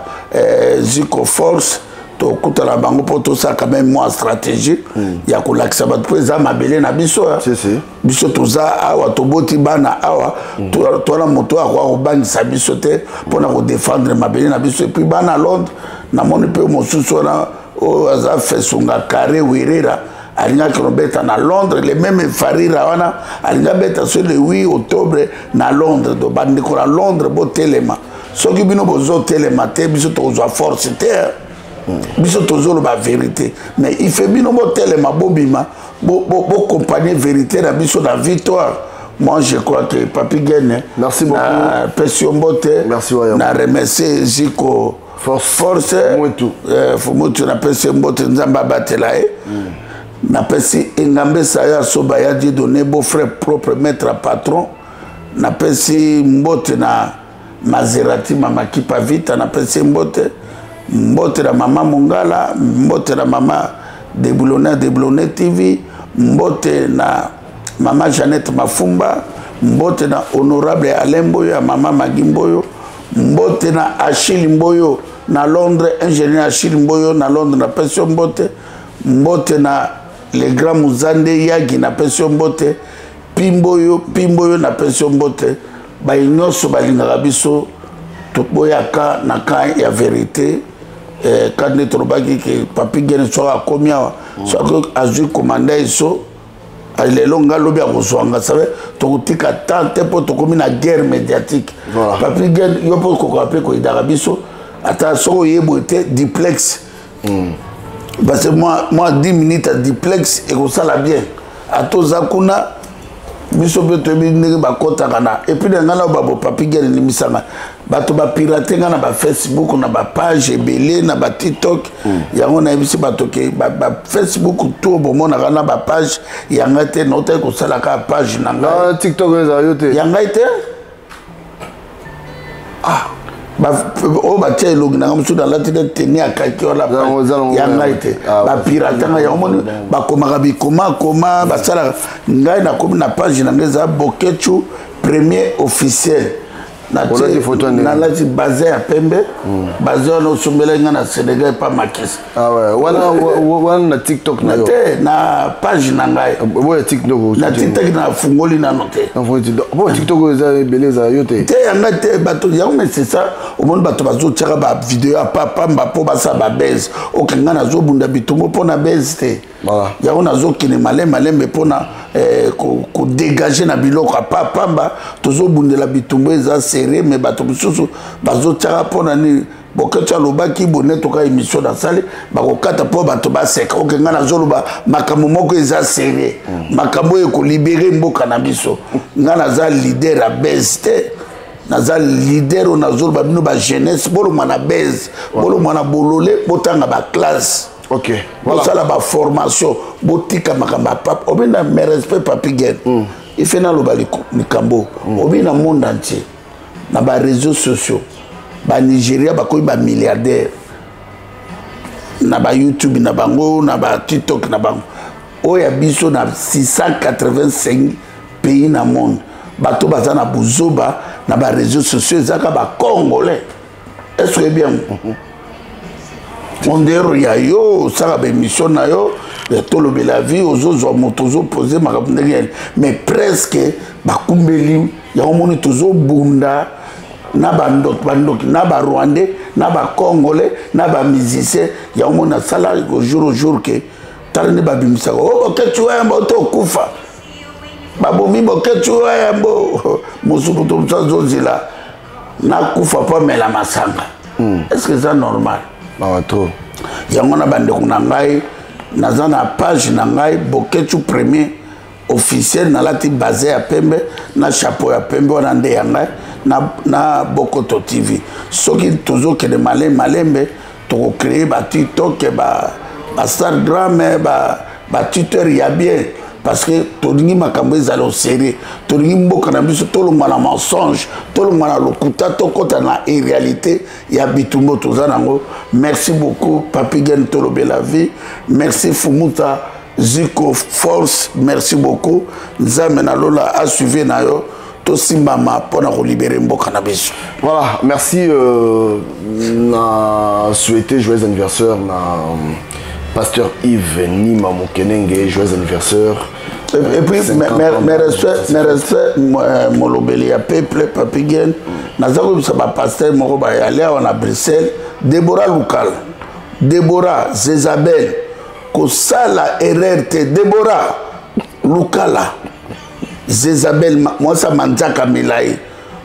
Zico Force tokutana bango mpo tosala quand même moi stratégie ya kolakisa bato mpo eza mabele na biso biso toza awa toboti bana awa towana moto akoka kobangisa biso te mpona kodefendre mabele na biso epuis bana Londres namoni mpe mosusu wana oyo aza fesunga carré werera alingaki kobeta na Londres le même farira wana alinga beta so le 8 octobre na Londres do bandeko na Londres botelema soki bino bozotelema te biso tokozwa force te biso tozolo ba vérité mais il fait bino botelema bobima bo compagnie vérité na biso na victoire. Moi je crois que Papi Gene merci beaucoup Pesio Mbote merci na remercier Zico force Fumutu na Pesio Mbote nzamba batela na pesi engambe saya soba ya di donner beau frère propre maître patron na pesi Mbote na Maserati mama kipa vita na pesi Mbote na mama Mongala, Mbote na mama Déboulonné TV, Mbote na mama Jeannette Mafumba, Mbote na honorable Alain Mboyo, mama Magimboyo, Mbote na Achille Mboyo na Londres, ingénieur Achille Mboyo na Londres na Pesio Mbote, Mbote na le grand Muzande Yagi na Pesio Mbote, Pimboyo na Pesio Mbote, bainyoso balingaka biso toboyaka na ka ya vérité. Quand nous avons dit que Papi Gene soit commis, soit azui commandé iso, il est long à l'objet à Roswanga, ça veut dire que tant pour te commis la guerre médiatique. Papi Gene, il y a pas qu'on appelle qu'on est arabiso, attention il y a beauté duplex. Parce que moi 10 minutes à duplex et qu'on ça la bien. À tous akuna biso beto bi ba kota kana et puis ngana ba Papi Gene ni misanga bato ba pirater ngana ba Facebook na ba page ebele na ba TikTok yango na bisi bato ke ba Facebook tout bo mona kana ba page yanga te note ko sala ka page na nga TikTok eza yote yanga ite ba tie logi na musu dans la tête tenir à kakio la yanga ite ba pirater nga yango moni ba komaka bi koma ba sala ngai na komi na page na ngeza Bokechu premier officiel na lati basé à Pembe basé on sombela nga na Sénégal pas Makis wana na TikTok na yo na page na ngai boya TikTok na TikTok na fungoli na noté bo TikTok eza beleza yote te yanga te bato yango mais c'est ça au monde bato bazo tshaka ba vidéo papa mbapo basa ba base okenga na zo bunda bitumbo pona base te yango na zo kine malembe pona ko dégager na biloko papa mba tozo bundela bitumbo eza serré mais bato mususu bazo tshaka pona ni Bokecha lobaki bonne toka émission na salle bakokata po bato baseka okenga na zoloba makambo moko eza serré makambo eko libérer mboka na biso nga naza leader à beste naza leader na zoloba bino ba jeunesse bolo mwana base bolo mwana bolole botanga ba classe OK voilà ça la ba formation botika makamba papa obina mes respect Papi Gene il fait na lobali mikambo obina monde entier na ba réseaux sociaux ba Nigeria ba koyi ba milliardaire na ba YouTube na bango na ba TikTok na bango oya biso na 685 pays na monde bato baza na buzoba na ba réseaux sociaux zaka ba congolais est-ce que bien ondero ya yo saka ba émission na yo de tolobe la vie ozozo motozo poser makapundenge mais presque ba kumbeli ya omoni tozo bunda na bandoki na ba rwandais na ba congolais na ba musicien ya omona sala au jour que talene ba bimisa OK tu es mbo to kufa babomi boke tu es mbo musuku to zozila na kufa pa mela masanga est-ce que c'est normal trop yango na bandeko na ngai naza na page na ngai Bokechu premier officiel na lati basé à Pembe na chapeau ya Pembe wana nde ya ngai na Bokoto TV soki tozo kende malembe to créer ba TikTok Instagram tuteur ya bien parce que tolingi makambo ezali au sérieux tolingi mboka na biso tolonga na mensonge tolonga na lokuta tokota na réalité ya bitumbo toza nango. Merci beaucoup Papi Gen Tolobela Vie, merci Fumuta Ziko Force, merci beaucoup Nzambe na lola a suivi na yo tosimbama pona ko libérer mboka na biso. Voilà, merci na souhaiter joyeux anniversaire na Pasteur Yves Nima Mokenenge, joyeux anniversaire. Et puis, mes respects, mon lobeli à peuple, Papi Gen, Nazako, ça va pasteur, mon aller à Bruxelles, Déborah Loukal, Déborah, Zézabel, Kosala, RRT, Déborah Loukala, Zézabel, moi ça manjaka Milaï,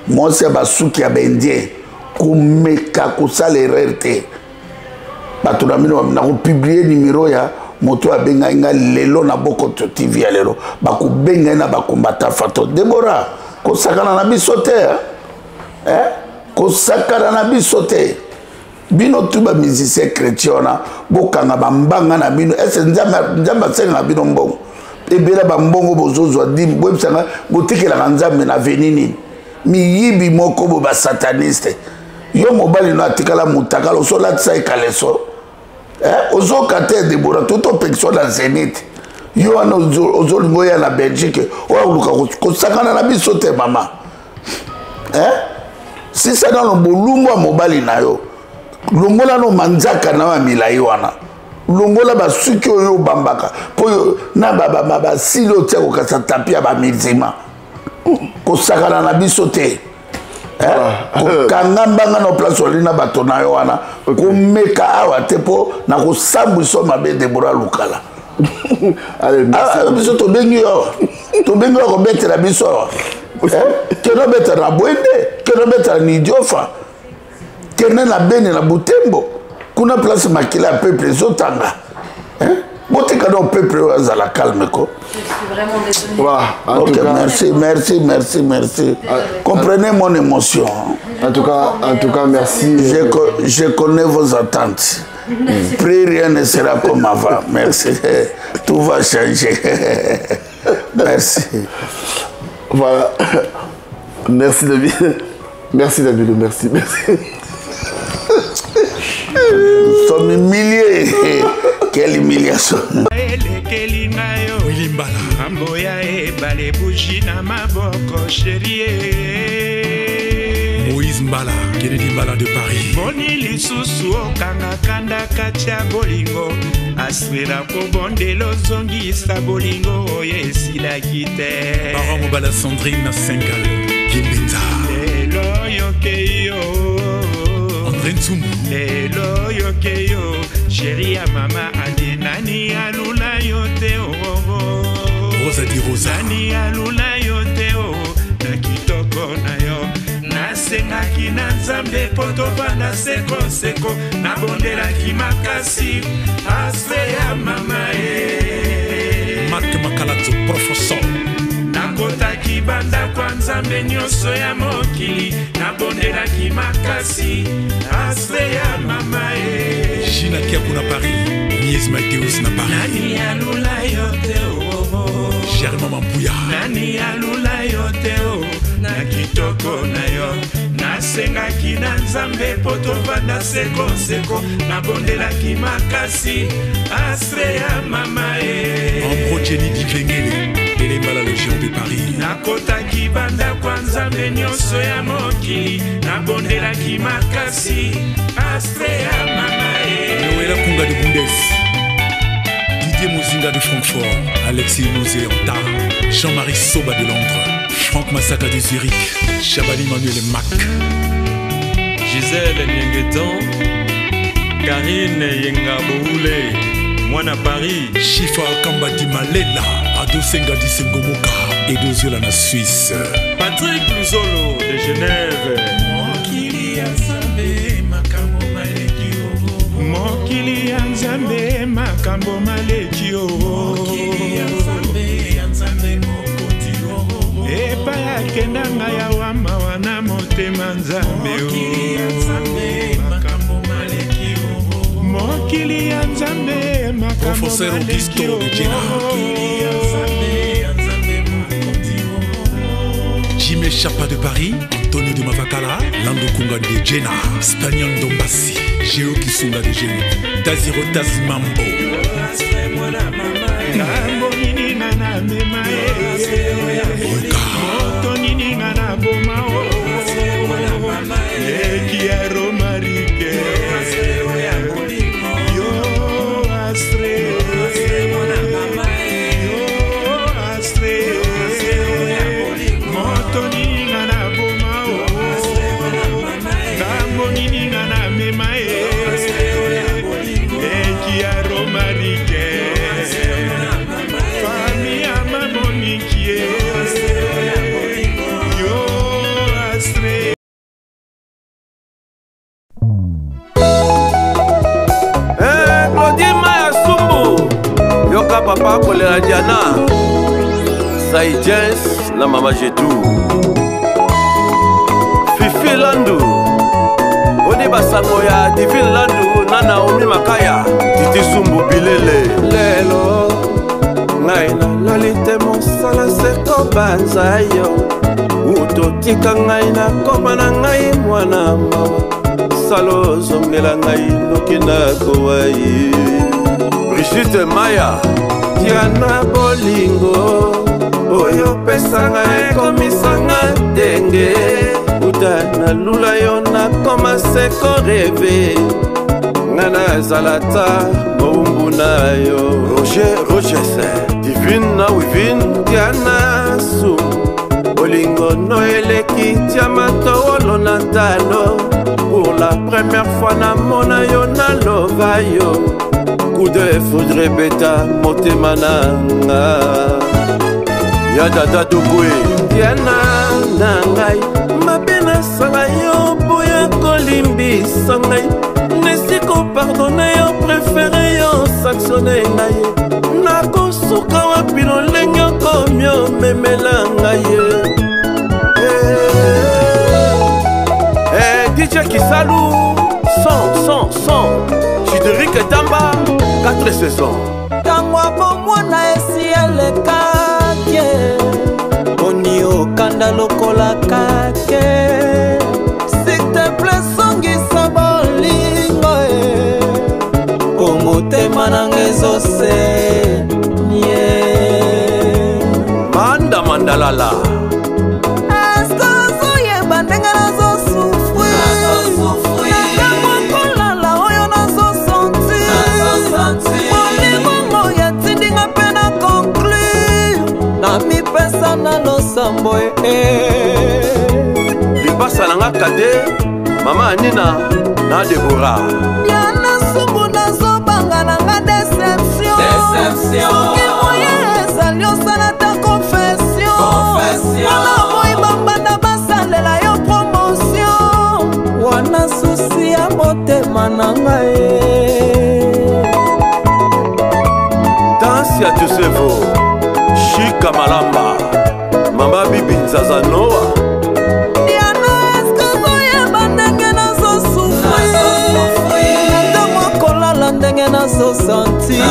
moi c'est Basuki Abendien, Koumeka, Kosala, RRT. Batunamino na publier numéro ya moto abenga inga lelo na boko TV ya lelo baku benga na bakombata fato Déborah ko sakana na bisote ko sakana na bisote bino tuba musicien chrétien na bokanga bambanga na bino ese nzamba senga na bino mbongo ebela bambongo bozozo dim bwebsanga botikela nzambe na venini miyibi moko bo ba sataniste yo mobali no atikala mutakala osola tsa ikaleso ozo kate Déborah tout opération dans Zénith yo ana ozolingo ya na Belgique o luka ko sakana na biso te mama si ça dans le bolumwa mobali na yo longola no manzaka na wa milai wana longola basuki oyo bambaka po na baba silo te ko kasa tapia ba mizima ko sakana na biso te kanga mbanga na place olina bato na yo wana komeka awa te po na kosambwiso mabe Déborah Loukala. Biso tobengi yo kobetela biso keno betela na Bwende keno betela na Idiofa kene na Beni na Butembo kuna place makila ya peuple ezotanga botika donc peuple azala calme ko. Je suis vraiment désolée. Voilà, ok, merci. Comprenez mon émotion. En tout cas, merci. Je connais vos attentes. Plus rien ne sera comme avant. Merci. Tout va changer. Merci. Voilà. Merci David. Merci David. Merci. Nous sommes humiliés. Quelle humiliation. Moïse Mbala, Kennedy Mbala de Paris. Moni lisusu okanga kanda katia bolingo aswera ko bondelo zongisa bolingo oyesila kite. Parent Mobala Sandrine na Sengal, Kimbenza. Lelo yokeyo. André Ntsumbu. Lelo yokeyo. Chérie ya mama adenani alula yote oh. Rosa di Rosa. Nani alula yote oh. Na kitoko na yo. Nasengaki na nzambe poto bana seko nabondelaki makasi aspe ya mama Marc Makalazo professeur nakotaki banda kwa nzambe nyonso ya mokili nabondelaki makasi aspe ya mama Gina Kiakou na Paris Nies Mateus na Paris nani alula yote oh. Germain Mampuya nani alula yote oh. Na kitoko na yo nasengaki na nzambe poto banda seko nabondelaki makasi aspe ya mama Ambro Jenny Diklengele Elembala Légion de Paris nakotaki banda kwa nzambe nyonso ya mokili nabondelaki makasi aspe ya mama Noëlla Kunga de Bundes Didier Mozinga de Francfort Alexis Nozé Anta Jean-Marie Soba de Londres Franck Massaka de Zurich, Chabani Manuel Mac, Gisèle Nyengetan, Karine Yengaboule, Mwana Paris, Chifa Kamba di Malela, Ado Senga di Sengomoka, et Doziola na Suisse, Patrick Luzolo de Genève, Mokili ya Nzambe makambo maleki oh. Mokili ya Nzambe makambo maleki oh. Mokili ya Nzambe mokoti oh. Epa ya kendanga ya wama wana motema Nzambe oh. Makambo maleki oh. Mokili ya Nzambe Professeur Augusto de Jenna. Jimé Chapa de Paris, Antonio de Mavakala, Lando Kunga de Jenna, Spagnon Dombassi, Géo Kisunga de Jenna, Tazirotas Mambo. Papa Kolera Diana Saïdjens la Mama Jetou Fifi Landu Odi Basango ya Divine Landu Nana Omi Makaya Titi Sumbu Bilele Lelo Ngaina Lolite Monsala Seko Banzayo Uto Tika Ngaina Komana Ngai Mwana Mawa Salo Zongela Ngai Nokina Kawaii Brigitte Maya Diana Bolingo Oyo pesanga ekomisanga denge Utana lula yona koma seko reve Ngana zalata moumbu na yo Roger Divine na wivin Diana Su Bolingo no eleki Tiamato olo natalo Pour la première fois na mona yo na lova yo Coup de foudre beta motemananga Yadada Dugwe Diana nangai Mabena sala yo boya kolimbi sangai Nesiko pardonne yo préféré yo sanctionné ngai Nako suka wapino lengyo komyo memela ngai DJ Kisalou Son Chideric Tamba 4 saisons Tangwa bomwana esi elekake Oni okanda lokola kake S'il te plaît songisa bolingo Komotema nangezo se nye Manda Mandalala Esko zoyeba ndenge nazo souffrir Mi pesa na losambo Lipasa nanga kade Mama Anina na Deborah Yana subu na zobanga nanga déception Soki moye ezali osala ta confession Wana moi bambanda basalela yo promotion Wana susi ya motema nanga Dansi ya Tusevo Chika Malamba Mama Bibi Nzaza Noah Diana eske zoyeba ndenge nazo souffrir Ntango kolala ndenge nazo sentir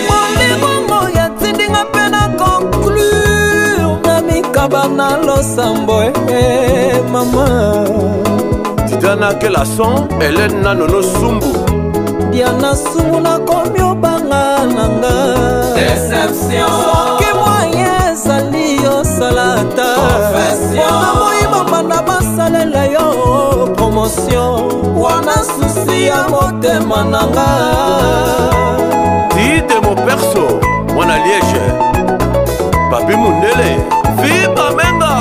Molingo yatindinga mpe na conclure Na mikaba na losambo mama Diana Kelason Hélène Nanono Sumbu Diana Sumbu na komi obanga nanga Déception Soki moye ezali yo salata Wana moyiba banda basalela yo promotion Wana susi ya motema nanga Dide mon perso Mwana Liège Papi Mundele Viva Menga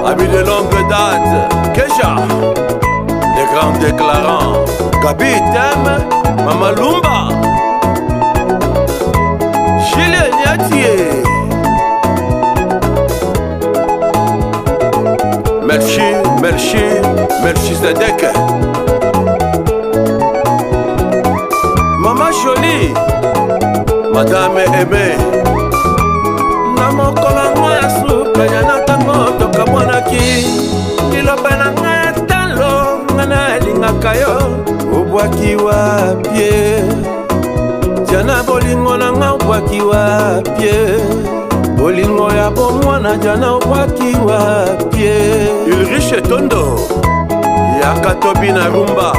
Ami de longue date Kesha Les grands déclarants Gabi Tem Mama Lumba Chile Niatier Merci Zedek Mama Jolie Madame Aimé Namokolango ya suka yana tango toka mwanaki Liloba na nga talo ngana lingaka yo Obwaki wa pie Jana bolingo na nga obwaki wapie bolingo ya bomwana jana obwaki wapie Ulrich Tondo Yakatobi na rumba